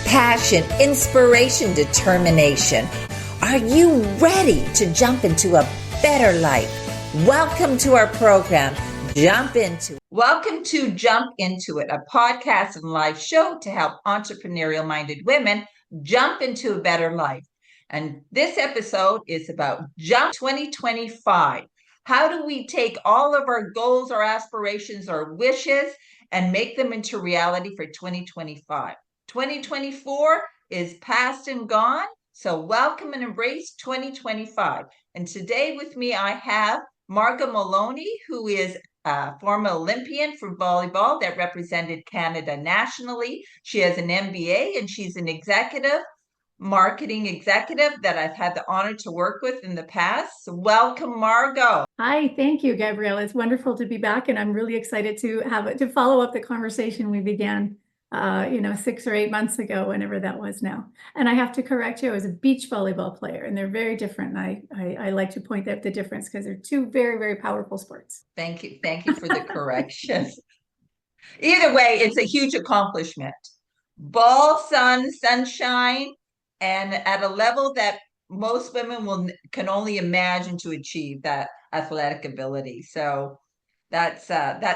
passion, inspiration, determination. Are you ready to jump into a better life? Welcome to our program, Jump Into It. Welcome to Jump Into It, a podcast and live show to help entrepreneurial-minded women jump into a better life. And this episode is about Jump 2025. How do we take all of our goals, our aspirations, our wishes, and make them into reality for 2025? 2024 is past and gone, so welcome and embrace 2025. And today with me, I have Margot Maloney, who is a former Olympian for volleyball that represented Canada nationally. She has an MBA and she's an marketing executive that I've had the honor to work with in the past. So welcome, Margot. Hi, thank you, Gabrielle. It's wonderful to be back, and I'm really excited to follow up the conversation we began 6 or 8 months ago, whenever that was now. And I have to correct you, I was a beach volleyball player, and they're very different. And I like to point out the difference because they're two very, very powerful sports. Thank you. Thank you for the correction. Either way, it's a huge accomplishment. Ball, sunshine, and at a level that most women can only imagine to achieve that athletic ability. So that's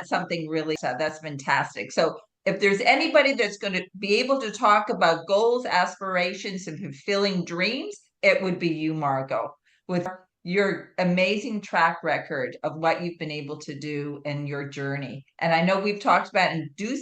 something really, that's fantastic. So if there's anybody that's going to be able to talk about goals, aspirations, and fulfilling dreams, it would be you, Margot, with your amazing track record of what you've been able to do in your journey. And I know we've talked about, and do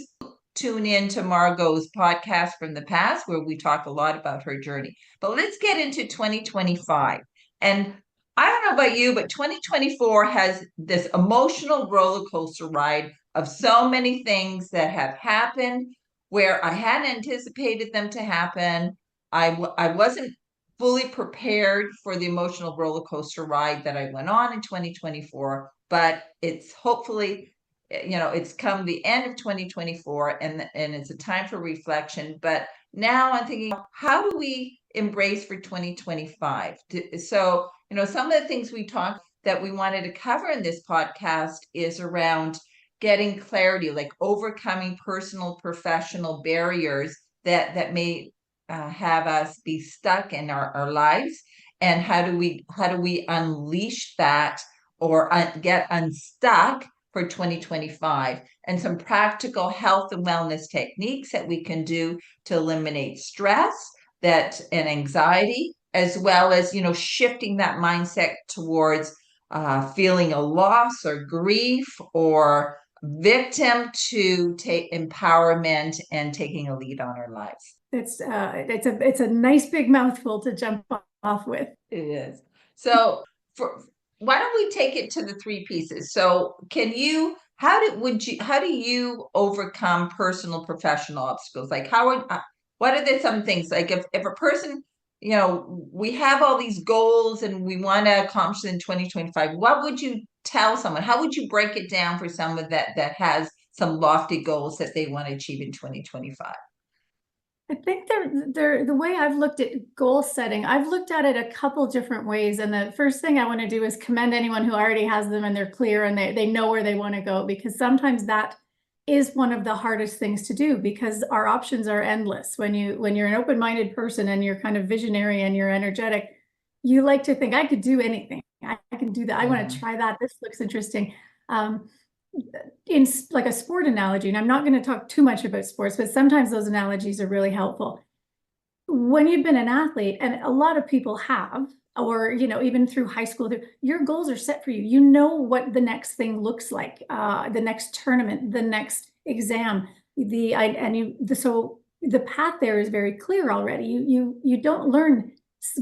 tune in to Margot's podcast from the past where we talk a lot about her journey. But let's get into 2025. And I don't know about you, but 2024 has this emotional roller coaster ride of so many things that have happened where I hadn't anticipated them to happen. I wasn't fully prepared for the emotional roller coaster ride that I went on in 2024, but it's hopefully, it's come the end of 2024 and it's a time for reflection. But now I'm thinking, how do we embrace for 2025? So, some of the things we talked that we wanted to cover in this podcast is around getting clarity, like overcoming personal, professional barriers that may have us be stuck in our lives, and how do we unleash that or get unstuck for 2025, and some practical health and wellness techniques that we can do to eliminate stress and anxiety, as well as shifting that mindset towards feeling a loss or grief or victim to take empowerment and taking a lead on our lives. It's a nice big mouthful to jump off with. It is. So why don't we take it to the three pieces? So how do you overcome personal, professional obstacles? Like what are some things, like if a person, we have all these goals and we want to accomplish in 2025, what would you tell someone? How would you break it down for someone that has some lofty goals that they want to achieve in 2025? I think the way I've looked at goal setting, I've looked at it a couple different ways. And the first thing I want to do is commend anyone who already has them and they're clear and they know where they want to go, because sometimes that is one of the hardest things to do, because our options are endless. When you're an open-minded person and you're kind of visionary and you're energetic, you like to think, I could do anything. I can do that. I want to try that. This looks interesting. In like a sport analogy, and I'm not going to talk too much about sports, but sometimes those analogies are really helpful. When you've been an athlete, and a lot of people have, or even through high school, your goals are set for you. You know what the next thing looks like, the next tournament, the next exam, so the path there is very clear already. You don't learn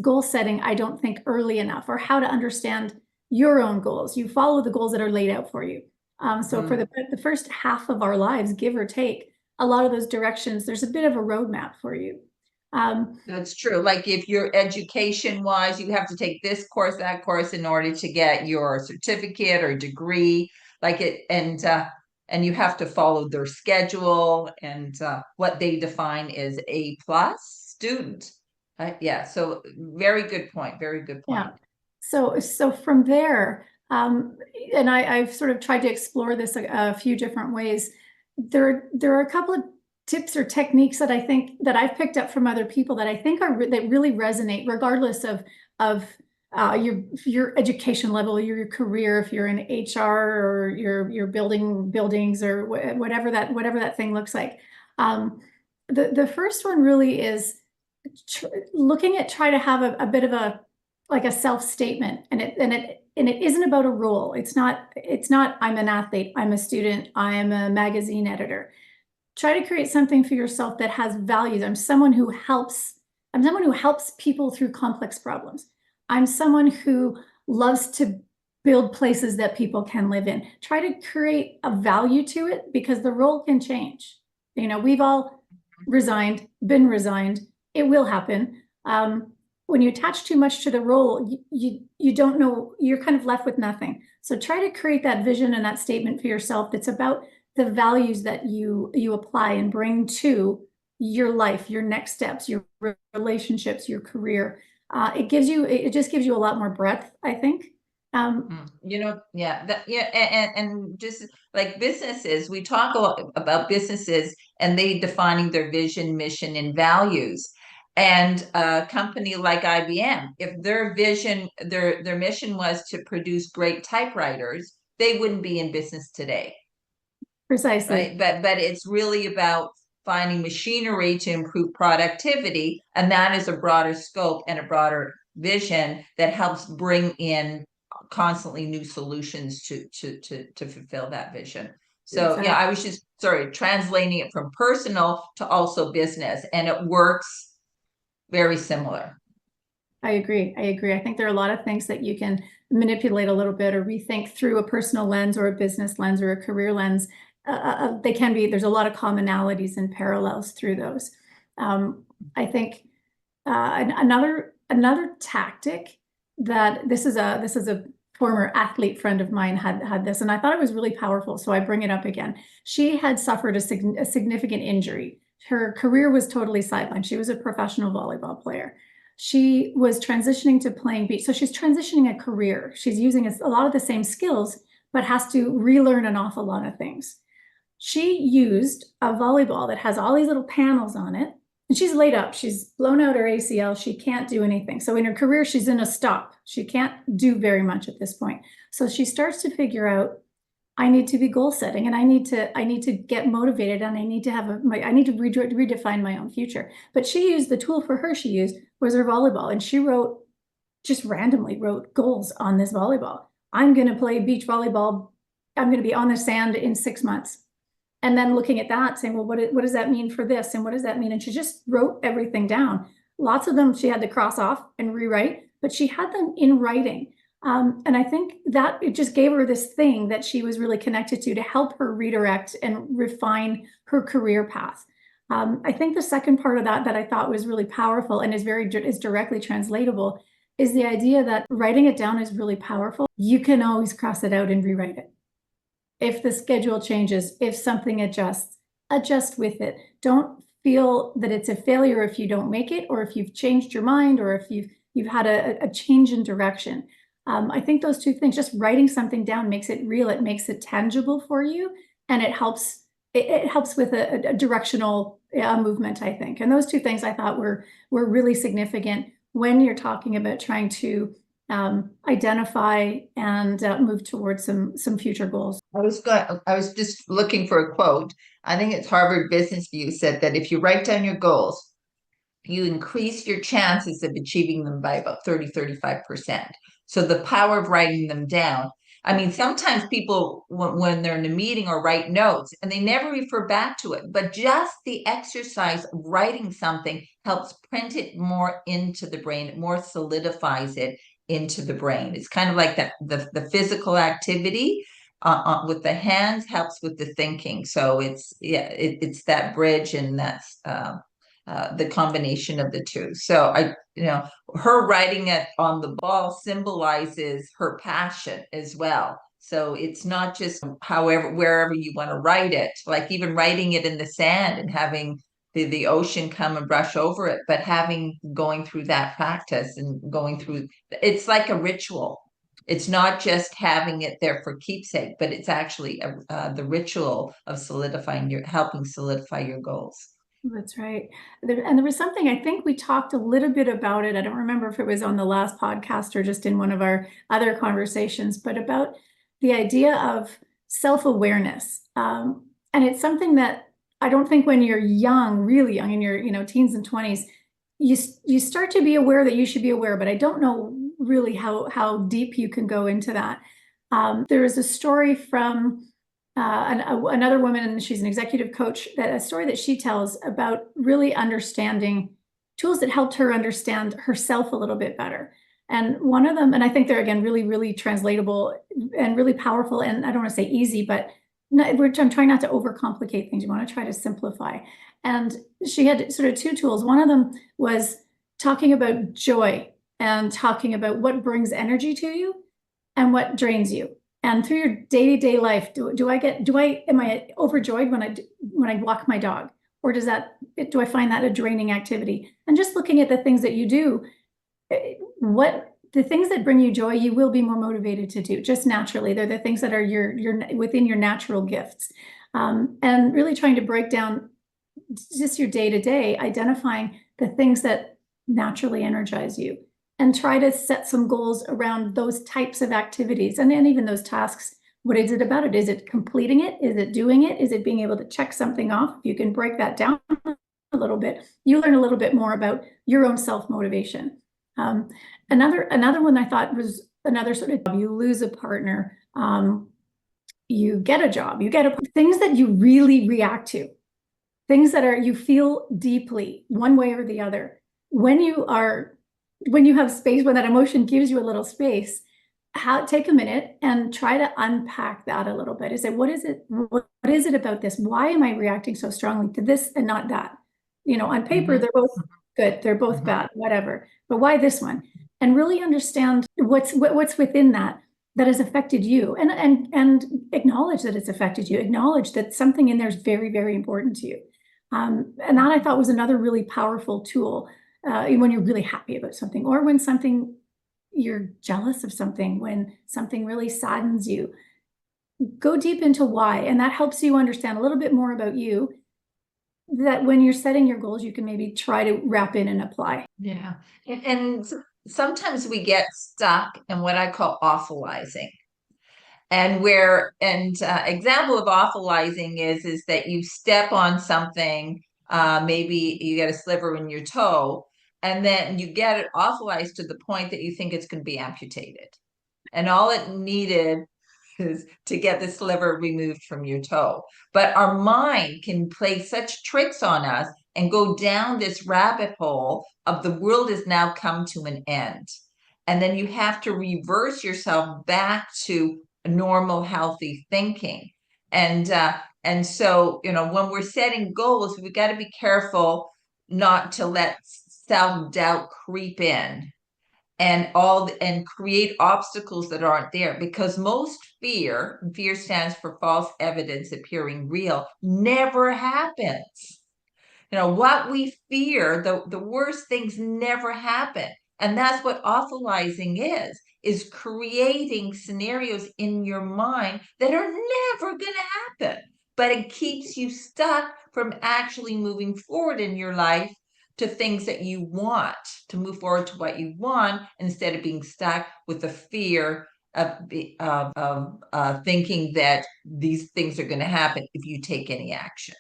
goal setting, I don't think, early enough, or how to understand your own goals. You follow the goals that are laid out for you. So for the first half of our lives, give or take, a lot of those directions, there's a bit of a roadmap for you. That's true. Like if you're education wise, you have to take this course, that course in order to get your certificate or degree, and you have to follow their schedule and what they define as A+ student. Yeah. So very good point. Very good point. Yeah. So from there, and I've sort of tried to explore this a few different ways. There are a couple of tips or techniques that I think that I've picked up from other people that I think that really resonate, regardless of your education level, your career, if you're in HR or you're building buildings or whatever that thing looks like. The first one really is looking at try to have a bit of a like a self statement, and it isn't about a role. It's not I'm an athlete, I'm a student, I am a magazine editor. Try to create something for yourself that has values. I'm someone who helps people through complex problems. I'm someone who loves to build places that people can live in. Try to create a value to it, because the role can change. We've all been resigned. It will happen. When you attach too much to the role, you don't know, you're kind of left with nothing. So try to create that vision and that statement for yourself that's about the values that you apply and bring to your life, your next steps, your relationships, your career. It just gives you a lot more breadth, I think. Yeah, and just like businesses, we talk a lot about businesses and they defining their vision, mission, and values. And a company like IBM, if their vision, their mission was to produce great typewriters, they wouldn't be in business today. Precisely. Right? But it's really about finding machinery to improve productivity, and that is a broader scope and a broader vision that helps bring in constantly new solutions to fulfill that vision. So yeah, I Exactly. was just translating it from personal to also business, and it works very similar. I agree. I think there are a lot of things that you can manipulate a little bit or rethink through a personal lens or a business lens or a career lens. There's a lot of commonalities and parallels through those. I think another tactic that this is a former athlete friend of mine had this, and I thought it was really powerful. So I bring it up again. She had suffered a significant injury. Her career was totally sidelined. She was a professional volleyball player. She was transitioning to playing beach. So she's transitioning a career. She's using a lot of the same skills, but has to relearn an awful lot of things. She used a volleyball that has all these little panels on it, and she's laid up. She's blown out her ACL. She can't do anything. So in her career, she's in a stop. She can't do very much at this point. So she starts to figure out, I need to be goal setting, and I need to get motivated, and I need to I need to redefine my own future. But she used the tool for her. She used was her volleyball, and she just randomly wrote goals on this volleyball. I'm going to play beach volleyball. I'm going to be on the sand in 6 months. And then looking at that, saying, well, what does that mean for this? And what does that mean? And she just wrote everything down. Lots of them she had to cross off and rewrite, but she had them in writing. And I think that it just gave her this thing that she was really connected to help her redirect and refine her career path. I think the second part of that I thought was really powerful and is directly translatable is the idea that writing it down is really powerful. You can always cross it out and rewrite it. If the schedule changes, if something adjusts, adjust with it. Don't feel that it's a failure if you don't make it, or if you've changed your mind, or if you've had a change in direction. I think those two things, just writing something down makes it real, it makes it tangible for you, and it helps with a directional movement, I think. And those two things I thought were really significant when you're talking about trying to identify and move towards some future goals. I was just looking for a quote. I think it's Harvard Business Review said that if you write down your goals, you increase your chances of achieving them by about 35%. So the power of writing them down. I mean, sometimes people, when they're in a meeting or write notes and they never refer back to it, but just the exercise of writing something helps print it more into the brain, it more solidifies it into the brain. It's kind of like the physical activity with the hands helps with the thinking. So it's that bridge, and that's the combination of the two. So her writing it on the ball symbolizes her passion as well. So it's not just wherever you want to write it, like even writing it in the sand and having the ocean come and brush over it, but going through that practice and going through, it's like a ritual. It's not just having it there for keepsake, but it's actually the ritual of helping solidify your goals. That's right. And there was something, I think we talked a little bit about it. I don't remember if it was on the last podcast or just in one of our other conversations, but about the idea of self-awareness. And it's something that I don't think when you're young, really young, in your, teens and 20s, you start to be aware that you should be aware, but I don't know really how deep you can go into that. There is a story from another woman, and she's an executive coach, that a story that she tells about really understanding tools that helped her understand herself a little bit better. And one of them, and I think they're, again, really, really translatable and really powerful. And I don't want to say easy, but I'm trying not to overcomplicate things. You want to try to simplify. And she had sort of two tools. One of them was talking about joy and talking about what brings energy to you and what drains you. And through your day-to-day life, am I overjoyed when I walk my dog? Or do I find that a draining activity? And just looking at the things that you do, the things that bring you joy, you will be more motivated to do just naturally. They're the things that are your within your natural gifts. And really trying to break down just your day-to-day, identifying the things that naturally energize you, and try to set some goals around those types of activities and then even those tasks. What is it about it? Is it completing it? Is it doing it? Is it being able to check something off? If you can break that down a little bit, you learn a little bit more about your own self-motivation. Another one I thought was another sort of, you lose a partner, you get a job, things that you really react to, things that you feel deeply one way or the other. When you have space, when that emotion gives you a little space, take a minute and try to unpack that a little bit. What is it about this? Why am I reacting so strongly to this and not that? On paper, they're both good. They're both bad, whatever. But why this one? And really understand what's within that has affected you, and acknowledge that it's affected you. Acknowledge that something in there is very, very important to you. And that, I thought, was another really powerful tool when you're really happy about something, or when you're jealous of something, when something really saddens you. Go deep into why, and that helps you understand a little bit more about you, that when you're setting your goals, you can maybe try to wrap in and apply. Yeah. And sometimes we get stuck in what I call awfulizing. And example of awfulizing is that you step on something, maybe you get a sliver in your toe, and then you get it awfulized to the point that you think it's going to be amputated. And all it needed is to get the sliver removed from your toe. But our mind can play such tricks on us and go down this rabbit hole of the world has now come to an end. And then you have to reverse yourself back to normal, healthy thinking. And so, when we're setting goals, we got to be careful not to let self-doubt creep in and create obstacles that aren't there, because most fear stands for false evidence appearing real, never happens. What we fear, the worst things never happen. And that's what awfulizing is creating scenarios in your mind that are never going to happen. But it keeps you stuck from actually moving forward in your life to things that you want, to move forward to what you want, instead of being stuck with the fear of thinking that these things are going to happen if you take any action.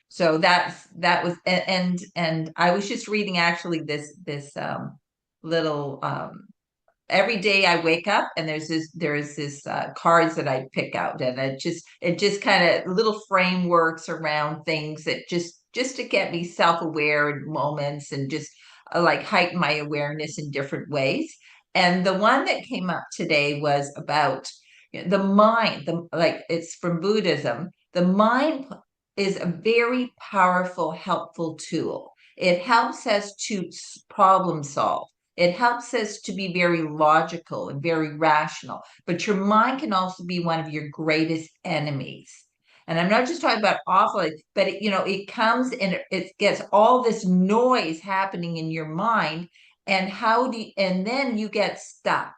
So that was, and I was just reading actually this little every day I wake up and there is this cards that I pick out, and it just kind of little frameworks around things that just to get me self-aware in moments, and just like heighten my awareness in different ways. And the one that came up today was about the mind, like it's from Buddhism. The mind is a very powerful, helpful tool. It helps us to problem solve. It helps us to be very logical and very rational. But your mind can also be one of your greatest enemies. And I'm not just talking about awful, but it comes and it gets all this noise happening in your mind, and then you get stuck.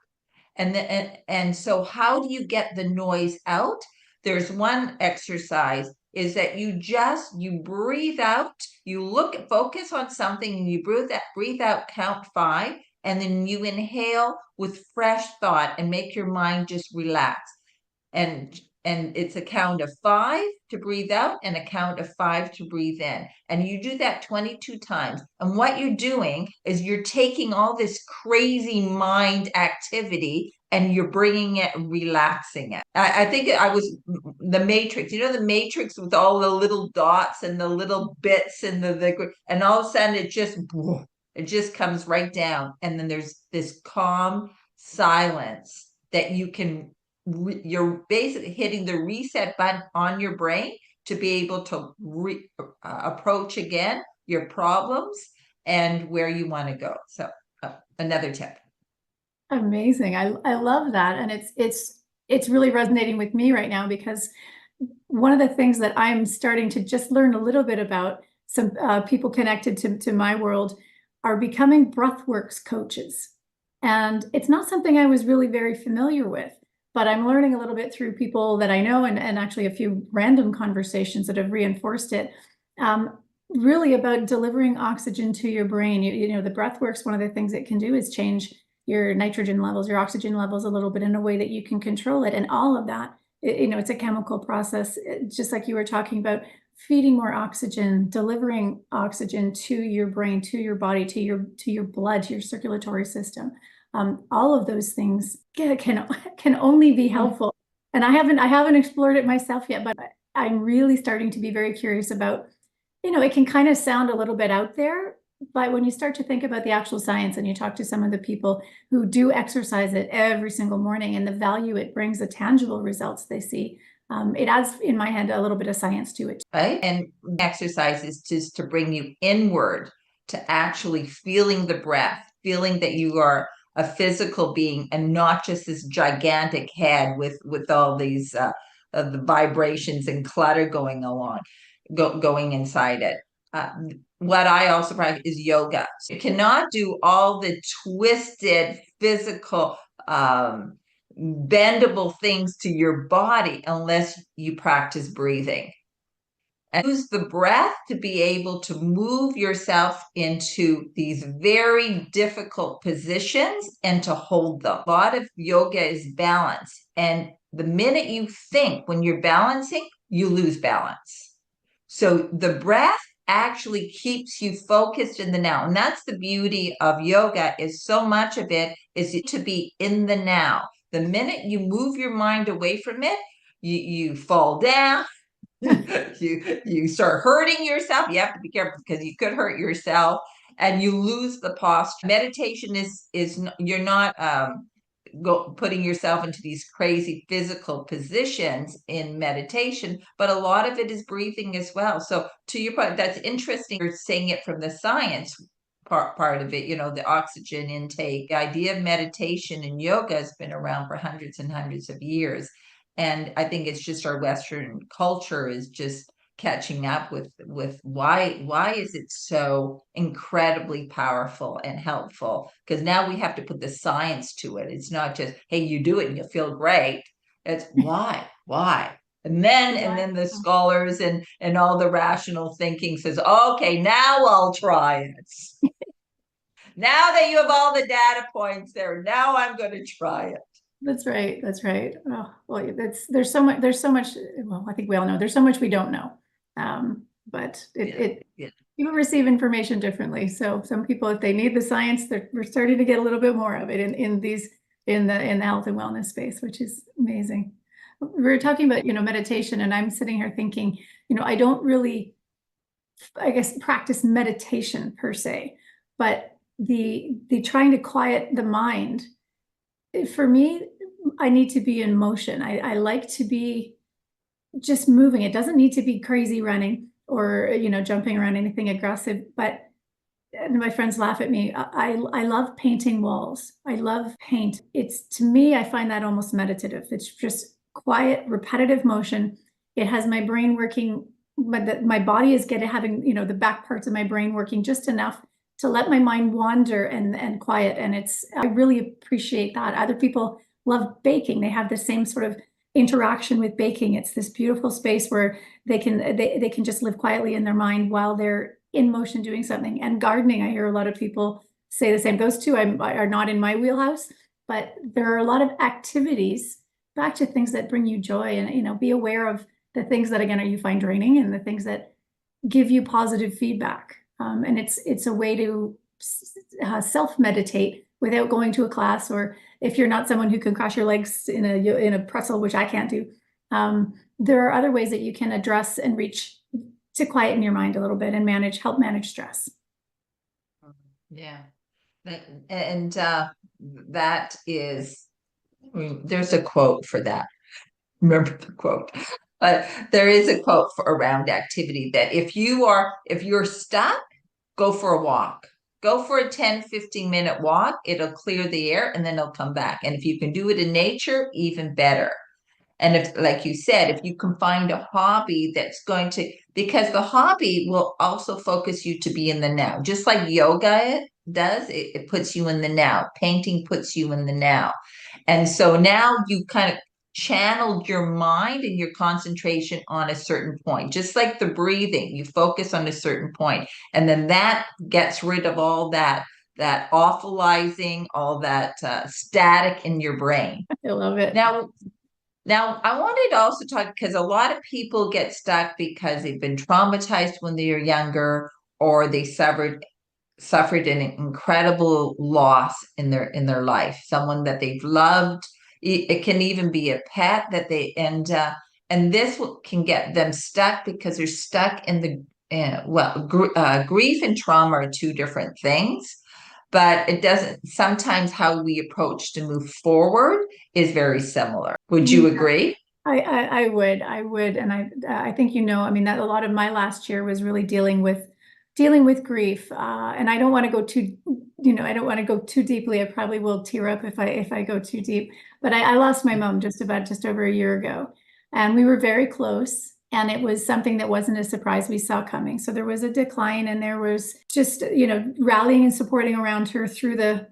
And so how do you get the noise out? There's one exercise is that you breathe out, focus on something, and you breathe out, count 5, and then you inhale with fresh thought and make your mind just relax. And it's a count of 5 to breathe out and a count of 5 to breathe in. And you do that 22 times. And what you're doing is you're taking all this crazy mind activity and you're bringing it, relaxing it. I think I was the Matrix, the Matrix with all the little dots and the little bits and and all of a sudden it just comes right down. And then there's this calm silence that you're basically hitting the reset button on your brain to be able to approach again your problems and where you want to go. So another tip. Amazing. I love that. And it's really resonating with me right now, because one of the things that I'm starting to just learn a little bit about, some people connected to my world are becoming breathworks coaches. And it's not something I was really very familiar with, but I'm learning a little bit through people that I know, and actually a few random conversations that have reinforced it. Really about delivering oxygen to your brain. The breathworks, one of the things it can do is change your nitrogen levels, your oxygen levels a little bit in a way that you can control it. And all of that, it's a chemical process, just like you were talking about, feeding more oxygen, delivering oxygen to your brain, to your body, to your blood, to your circulatory system. All of those things can only be helpful. And I haven't explored it myself yet, but I'm really starting to be very curious about, it can kind of sound a little bit out there, but when you start to think about the actual science and you talk to some of the people who do exercise it every single morning and the value it brings, the tangible results they see, it adds, in my head, a little bit of science to it. Right. And exercise is just to bring you inward to actually feeling the breath, feeling that you are a physical being and not just this gigantic head with all these the vibrations and clutter going inside it. What I also practice is yoga. So you cannot do all the twisted physical bendable things to your body unless you practice breathing. And use the breath to be able to move yourself into these very difficult positions and to hold them. A lot of yoga is balance. And the minute you think, when you're balancing, you lose balance. So the breath actually keeps you focused in the now. And that's the beauty of yoga, is so much of it is to be in the now. The minute you move your mind away from it, you fall down. you start hurting yourself. You have to be careful because you could hurt yourself and you lose the posture. Meditation is you're not putting yourself into these crazy physical positions in meditation, but a lot of it is breathing as well. So to your point, that's interesting. You're saying it from the science part of it, the oxygen intake. The idea of meditation and yoga has been around for hundreds and hundreds of years. And I think it's just our Western culture is just catching up with why is it so incredibly powerful and helpful? Because now we have to put the science to it. It's not just, hey, you do it and you feel great. It's why? And then the scholars and all the rational thinking says, okay, now I'll try it. Now that you have all the data points there, now I'm going to try it. That's right. Oh, well, there's so much. Well, I think we all know there's so much we don't know. But people receive information differently. So some people, if they need the science, we're starting to get a little bit more of it in the health and wellness space, which is amazing. We were talking about, meditation, and I'm sitting here thinking, I don't really, I guess, practice meditation per se, but the trying to quiet the mind. For me, I need to be in motion. I like to be just moving. It doesn't need to be crazy running or, jumping around, anything aggressive. But my friends laugh at me. I love painting walls. I love paint. To me, I find that almost meditative. It's just quiet, repetitive motion. It has my brain working, but my body is having, the back parts of my brain working just enough to let my mind wander and quiet. And I really appreciate that. Other people love baking. They have the same sort of interaction with baking. It's this beautiful space where they can just live quietly in their mind while they're in motion doing something. And gardening, I hear a lot of people say the same. Those two are not in my wheelhouse, but there are a lot of activities, back to things that bring you joy, and be aware of the things that again you find draining and the things that give you positive feedback. And it's a way to self-meditate without going to a class, or if you're not someone who can cross your legs in a pretzel, which I can't do. There are other ways that you can address and reach to quieten your mind a little bit and help manage stress. Yeah. And that is, there's a quote for that. Remember the quote, but there is a quote around activity that if you're stuck, go for a walk. Go for a 10-15 minute walk. It'll clear the air and then it'll come back. And if you can do it in nature, even better. And if, like you said, if you can find a hobby that's going to, because the hobby will also focus you to be in the now, just like yoga does, it puts you in the now. Painting puts you in the now. And so now you kind of channeled your mind and your concentration on a certain point, just like the breathing, you focus on a certain point, and then that gets rid of all that awfulizing, all that static in your brain. I love it. Now, I wanted to also talk because a lot of people get stuck because they've been traumatized when they were younger, or they suffered an incredible loss in their life, someone that they've loved. It can even be a pet that and this can get them stuck because they're stuck in grief and trauma are two different things. But it doesn't, sometimes how we approach to move forward is very similar. Would you agree? I would, and I think I mean that a lot of my last year was really dealing with grief, and I don't want to go too, I don't want to go too deeply. I probably will tear up if I go too deep. But I lost my mom just over a year ago, and we were very close. And it was something that wasn't a surprise we saw coming. So there was a decline, and there was just, rallying and supporting around her through the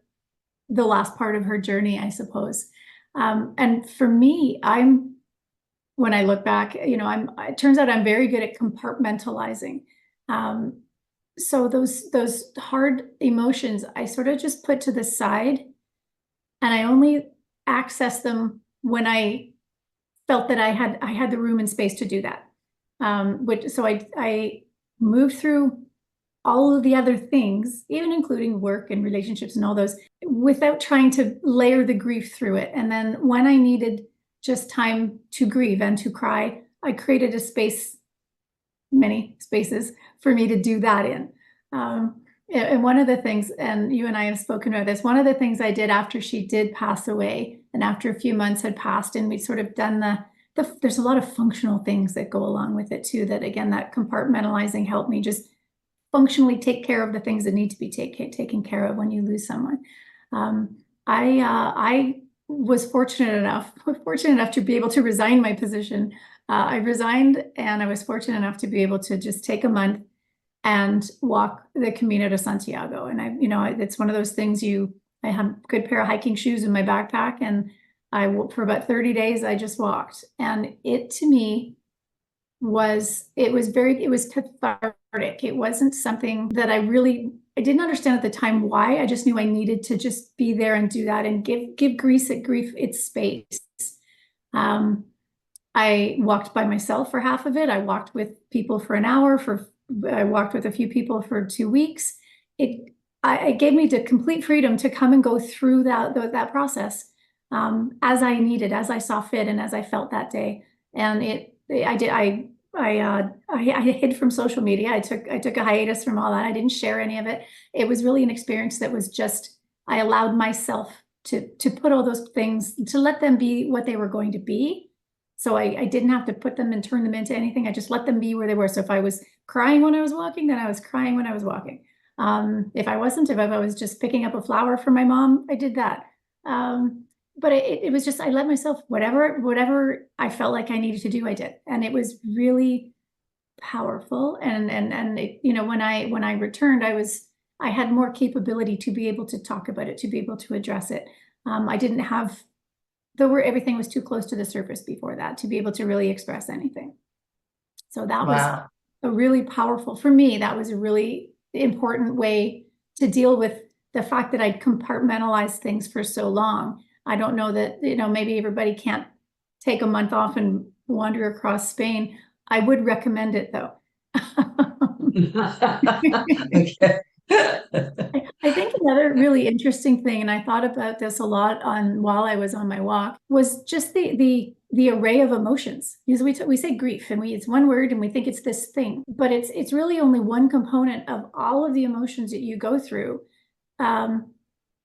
last part of her journey, I suppose. And for me, when I look back, it turns out I'm very good at compartmentalizing. So those hard emotions, I sort of just put to the side, and I only access them when I felt that I had the room and space to do that. So I moved through all of the other things, even including work and relationships and all those, without trying to layer the grief through it. And then when I needed just time to grieve and to cry, I created a space, many spaces for me to do that in. And one of the things, and you and I have spoken about this, one of the things I did after she did pass away, and after a few months had passed, and we'd sort of done there's a lot of functional things that go along with it too, that again, that compartmentalizing helped me just functionally take care of the things that need to be taken care of when you lose someone. I was fortunate enough to be able to resign my position. I resigned, and I was fortunate enough to be able to just take a month and walk the Camino de Santiago. And it's one of those things I had a good pair of hiking shoes in my backpack, and for about 30 days, I just walked. And it, to me, was cathartic. It wasn't something that I didn't understand at the time why. I just knew I needed to just be there and do that and give grief its space. I walked by myself for half of it. I walked with people for an hour. I walked with a few people for 2 weeks. It gave me the complete freedom to come and go through that process as I needed, as I saw fit, and as I felt that day. And I hid from social media. I took a hiatus from all that. I didn't share any of it. It was really an experience that was just, I allowed myself to put all those things, to let them be what they were going to be. So I didn't have to put them and turn them into anything. I just let them be where they were. So if I was crying when I was walking, then I was crying when I was walking. If I was just picking up a flower for my mom, I did that. But it was just, I let myself, whatever I felt like I needed to do, I did. And it was really powerful. And it, when I returned, I had more capability to be able to talk about it, to be able to address it. I didn't have everything was too close to the surface before that to be able to really express anything. So that was Wow. a really powerful, for me, that was a really important way to deal with the fact that I'd compartmentalized things for so long. I don't know that, maybe everybody can't take a month off and wander across Spain. I would recommend it though. Okay. I think another really interesting thing, and I thought about this a lot while I was on my walk, was just the array of emotions. Because we say grief, and it's one word, and we think it's this thing, but it's really only one component of all of the emotions that you go through. I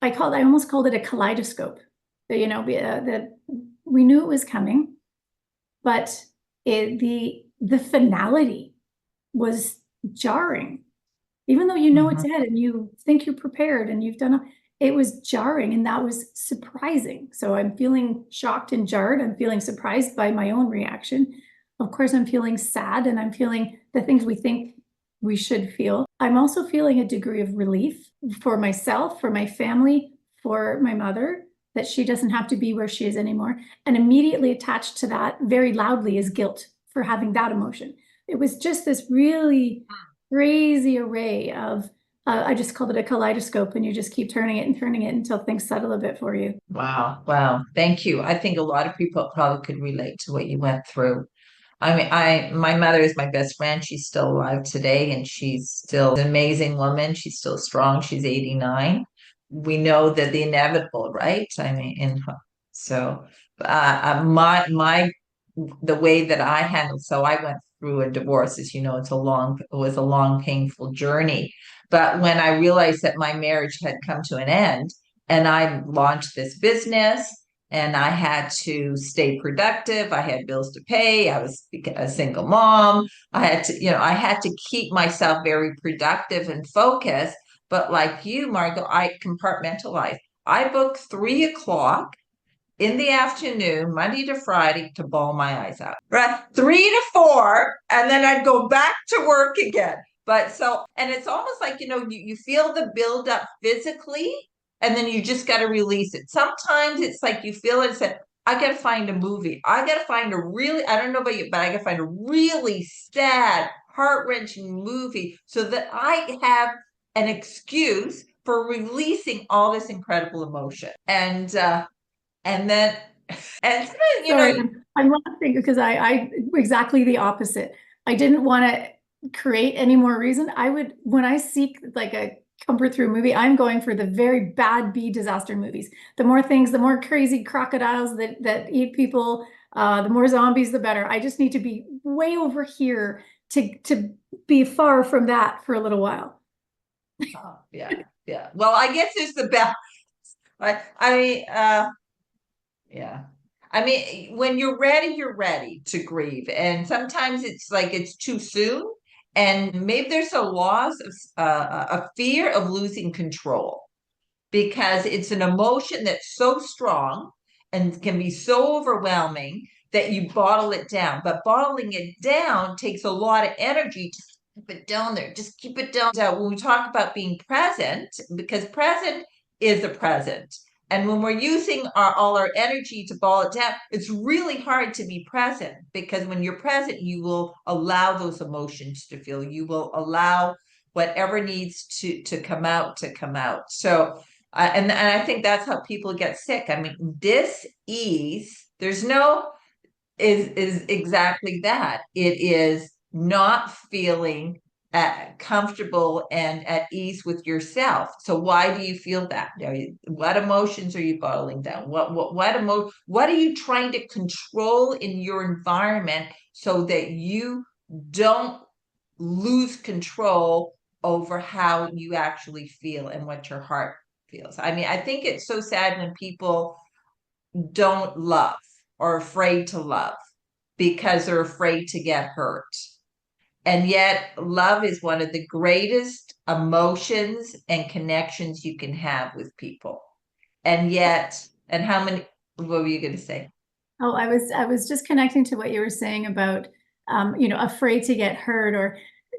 almost called it a kaleidoscope. That we knew it was coming, but the finality was jarring. Even though you know it's ahead and you think you're prepared and it was jarring, and that was surprising. So I'm feeling shocked and jarred. I'm feeling surprised by my own reaction. Of course, I'm feeling sad, and I'm feeling the things we think we should feel. I'm also feeling a degree of relief for myself, for my family, for my mother, that she doesn't have to be where she is anymore. And immediately attached to that very loudly is guilt for having that emotion. It was just this really crazy array of, I just called it a kaleidoscope, and you just keep turning it and turning it until things settle a bit for you. Wow. Wow. Thank you. I think a lot of people probably could relate to what you went through. I mean, my mother is my best friend. She's still alive today, and she's still an amazing woman. She's still strong. She's 89. We know that the inevitable, right? I mean, so the way that I handled, so I went through a divorce, as you know, it was a long, painful journey. But when I realized that my marriage had come to an end, and I launched this business, and I had to stay productive. I had bills to pay. I was a single mom. I had to keep myself very productive and focused. But like you, Margot, I compartmentalized. I booked 3 o'clock in the afternoon, Monday to Friday, to bawl my eyes out. Right, 3 to 4, and then I'd go back to work again. But so, and it's almost like, you feel the buildup physically, and then you just got to release it. Sometimes it's like you feel it, said, I got to find a movie. I got to find I don't know about you, but I got to find a really sad, heart-wrenching movie so that I have an excuse for releasing all this incredible emotion. And then, and Sorry, I'm laughing because I exactly the opposite. I didn't want to create any more reason. When I seek like a comfort through movie, I'm going for the very bad B disaster movies. The more things, the more crazy crocodiles that eat people, the more zombies, the better. I just need to be way over here to be far from that for a little while. oh, yeah, yeah. Well, I guess there's the best. Yeah. I mean, when you're ready to grieve. And sometimes it's like it's too soon. And maybe there's a loss of a fear of losing control, because it's an emotion that's so strong and can be so overwhelming that you bottle it down. But bottling it down takes a lot of energy. Just keep it down there. Just keep it down. When we talk about being present, because present is a present. And when we're using all our energy to ball it down, it's really hard to be present, because when you're present, you will allow those emotions to feel. You will allow whatever needs to come out to come out. So and I think that's how people get sick. I mean, dis-ease, there's no is exactly that. It is not feeling comfortable and at ease with yourself. So why do you feel that? What emotions are you bottling down? What are you trying to control in your environment so that you don't lose control over how you actually feel and what your heart feels? I mean, I think it's so sad when people don't love or afraid to love because they're afraid to get hurt. And yet, love is one of the greatest emotions and connections you can have with people. And yet, and how many, what were you going to say? Oh, I was just connecting to what you were saying about afraid to get hurt, or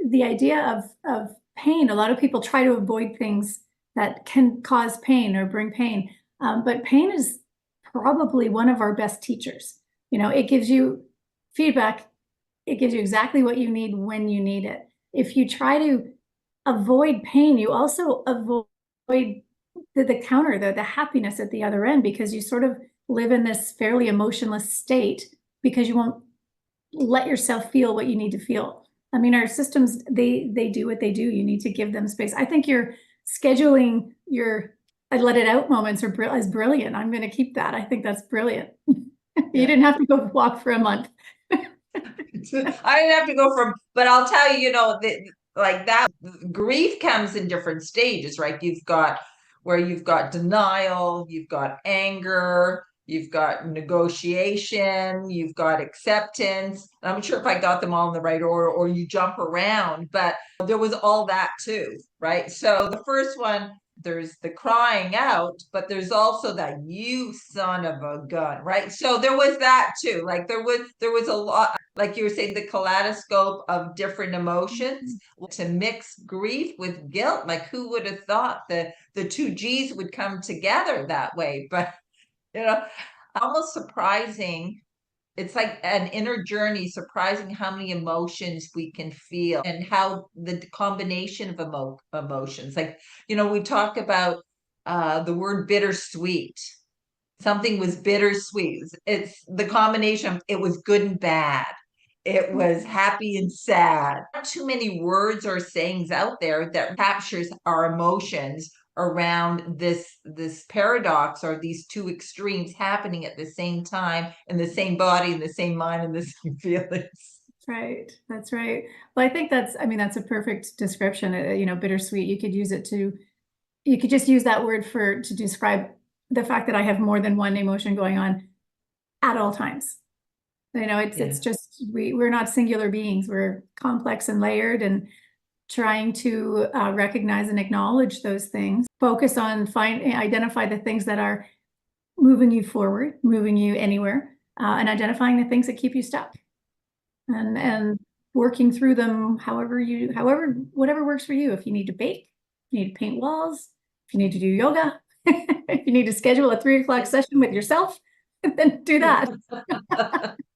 the idea of pain. A lot of people try to avoid things that can cause pain or bring pain. But pain is probably one of our best teachers. You know, it gives you feedback. It gives you exactly what you need when you need it. If you try to avoid pain, you also avoid the counter, the happiness at the other end, because you sort of live in this fairly emotionless state because you won't let yourself feel what you need to feel. I mean, our systems, they do what they do. You need to give them space. I think you're scheduling your I let it out moments is brilliant. I'm going to keep that. I think that's brilliant. You didn't have to go walk for a month. I didn't have to go from, but I'll tell you, like that grief comes in different stages, right? You've got denial, you've got anger, you've got negotiation, you've got acceptance. I'm not sure if I got them all in the right order, or you jump around, but there was all that too, right? So the first one, there's the crying out, but there's also that "you son of a gun," right? So there was that too. Like there was a lot, like you were saying, the kaleidoscope of different emotions to mix grief with guilt. Like who would have thought that the two G's would come together that way? But you know, almost surprising. It's like an inner journey, surprising how many emotions we can feel and how the combination of emotions. Like, we talk about the word bittersweet. Something was bittersweet. It's the combination of it was good and bad. It was happy and sad. Not too many words or sayings out there that captures our emotions around this paradox, or these two extremes happening at the same time in the same body, in the same mind, and the same feelings. Right. That's right. Well, I think that's a perfect description. Bittersweet. You could just use that word to describe the fact that I have more than one emotion going on at all times. It's just we're not singular beings. We're complex and layered, and trying to recognize and acknowledge those things. Focus on identify the things that are moving you forward, moving you anywhere, and identifying the things that keep you stuck, and working through them whatever works for you. If you need to bake, if you need to paint walls, if you need to do yoga, if you need to schedule a 3 o'clock session with yourself, then do that.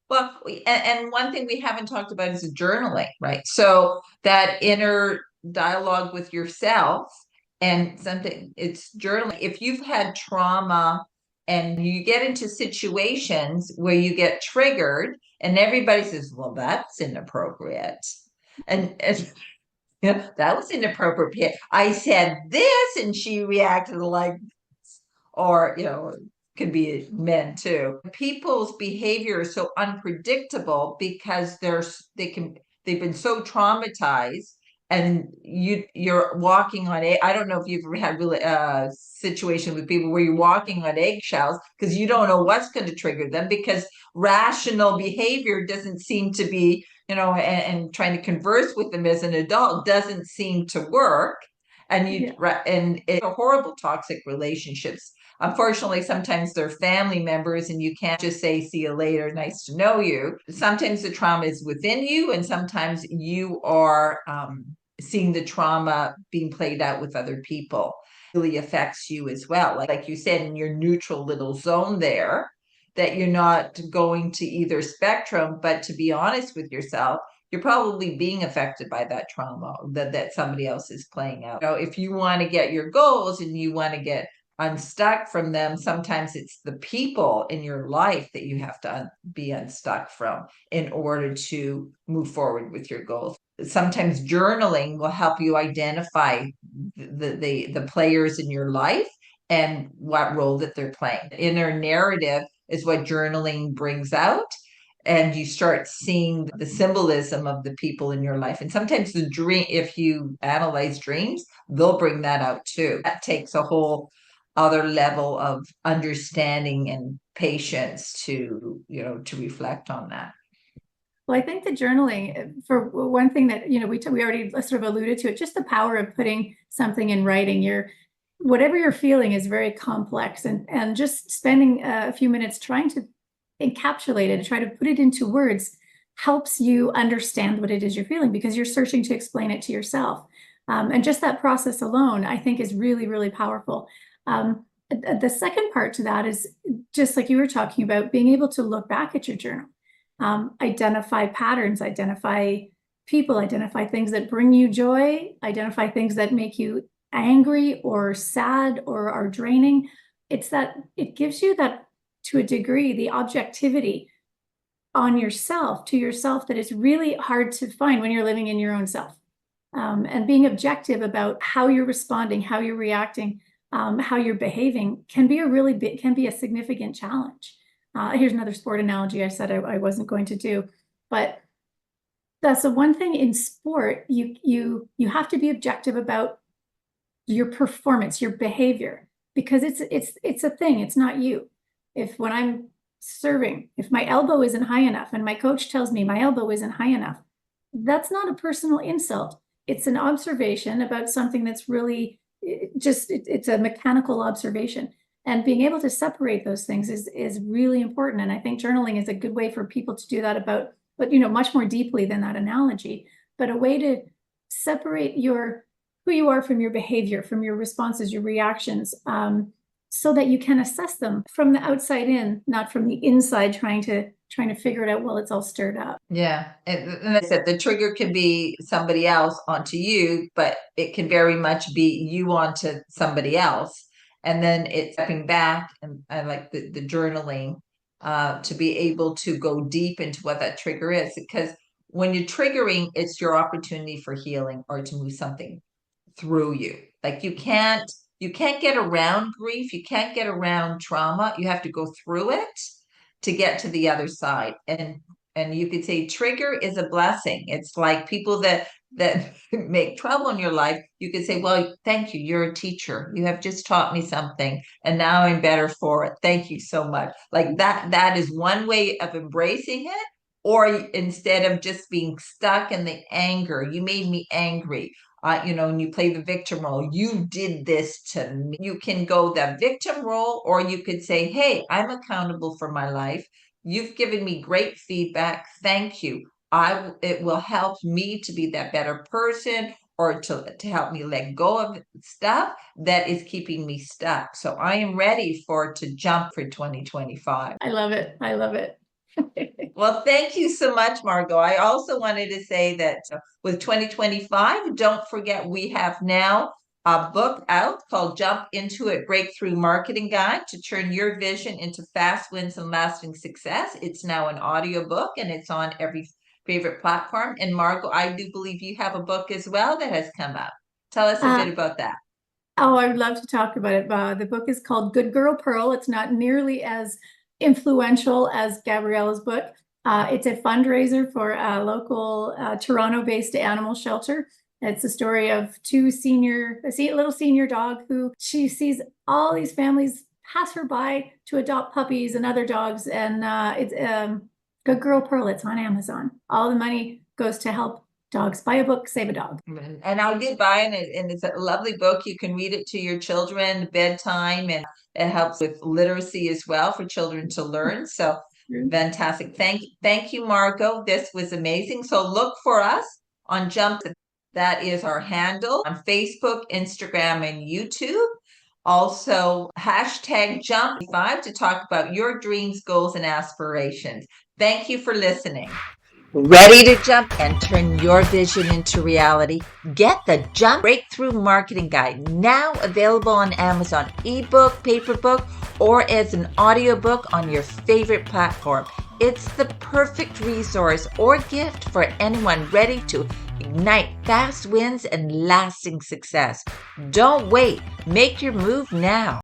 Well, and one thing we haven't talked about is journaling, right? So that inner dialogue with yourself, and something it's journaling. If you've had trauma and you get into situations where you get triggered and everybody says, well, that's inappropriate. And that was inappropriate. I said this and she reacted like, or could be men too. People's behavior is so unpredictable because they've been so traumatized, and you're walking on I don't know if you've ever had really situation with people where you're walking on eggshells because you don't know what's going to trigger them, because rational behavior doesn't seem to be, and trying to converse with them as an adult doesn't seem to work. And and it's a horrible toxic relationships. Unfortunately, sometimes they're family members and you can't just say, see you later, nice to know you. Sometimes the trauma is within you, and sometimes you are seeing the trauma being played out with other people. It really affects you as well. Like you said, in your neutral little zone there, that you're not going to either spectrum, but to be honest with yourself, you're probably being affected by that trauma that somebody else is playing out. If you want to get your goals and you want to get unstuck from them, sometimes it's the people in your life that you have to be unstuck from in order to move forward with your goals. Sometimes journaling will help you identify the players in your life and what role that they're playing. Inner narrative is what journaling brings out, and you start seeing the symbolism of the people in your life. And sometimes the dream, if you analyze dreams, they'll bring that out too. That takes a whole other level of understanding and patience to reflect on that. Well, I think the journaling, for one thing that, we already sort of alluded to it, just the power of putting something in writing. Whatever you're feeling is very complex, and just spending a few minutes trying to encapsulate it and try to put it into words helps you understand what it is you're feeling, because you're searching to explain it to yourself. And just that process alone, I think, is really, really powerful. The second part to that is just like you were talking about, being able to look back at your journal, identify patterns, identify people, identify things that bring you joy, identify things that make you angry or sad or are draining. It's that it gives you that, to a degree, the objectivity on yourself, to yourself, that is really hard to find when you're living in your own self. And being objective about how you're responding, how you're reacting, how you're behaving can be a significant challenge. Here's another sport analogy I said I wasn't going to do, but that's the one thing in sport, you have to be objective about your performance, your behavior, because it's a thing. It's not you. If when I'm serving, if my elbow isn't high enough and my coach tells me my elbow isn't high enough, that's not a personal insult. It's an observation about something that's really it's a mechanical observation. And being able to separate those things is really important. And I think journaling is a good way for people to do that but much more deeply than that analogy, but a way to separate who you are from your behavior, from your responses, your reactions, so that you can assess them from the outside in, not from the inside trying to figure it out while it's all stirred up. Yeah. And I said the trigger can be somebody else onto you, but it can very much be you onto somebody else. And then it's stepping back, and I like the journaling to be able to go deep into what that trigger is. Because when you're triggering, it's your opportunity for healing or to move something through you. Like you can't get around grief. You can't get around trauma. You have to go through it to get to the other side. And you could say trigger is a blessing. It's like people that make trouble in your life. You could say, well, thank you. You're a teacher. You have just taught me something, and now I'm better for it. Thank you so much. Like that is one way of embracing it. Or instead of just being stuck in the anger, you made me angry. And you play the victim role. You did this to me. You can go the victim role, or you could say, hey, I'm accountable for my life. You've given me great feedback. Thank you. It will help me to be that better person, or to help me let go of stuff that is keeping me stuck. So I am ready to jump for 2025. I love it. I love it. Well, thank you so much, Margot. I also wanted to say that with 2025, don't forget we have now a book out called Jump Into It Breakthrough Marketing Guide to Turn Your Vision into Fast Wins and Lasting Success. It's now an audiobook, and it's on every favorite platform. And Margot, I do believe you have a book as well that has come out. Tell us a bit about that. Oh, I would love to talk about it. The book is called Good Girl Pearl. It's not nearly as influential as Gabriella's book. It's a fundraiser for a local Toronto-based animal shelter. It's a story of a little senior dog who she sees all these families pass her by to adopt puppies and other dogs. And it's Good Girl Pearl. It's on Amazon. All the money goes to help dogs. Buy a book, save a dog. And I did buy it, and it's a lovely book. You can read it to your children bedtime, and it helps with literacy as well for children to learn. So fantastic. Thank you, Margot. This was amazing. So look for us on Jump. That is our handle on Facebook, Instagram, and YouTube. Also, hashtag Jump5 to talk about your dreams, goals, and aspirations. Thank you for listening. Ready to jump and turn your vision into reality? Get the Jump Breakthrough Marketing Guide, now available on Amazon, ebook, paperbook, or as an audiobook on your favorite platform. It's the perfect resource or gift for anyone ready to ignite fast wins and lasting success. Don't wait. Make your move now.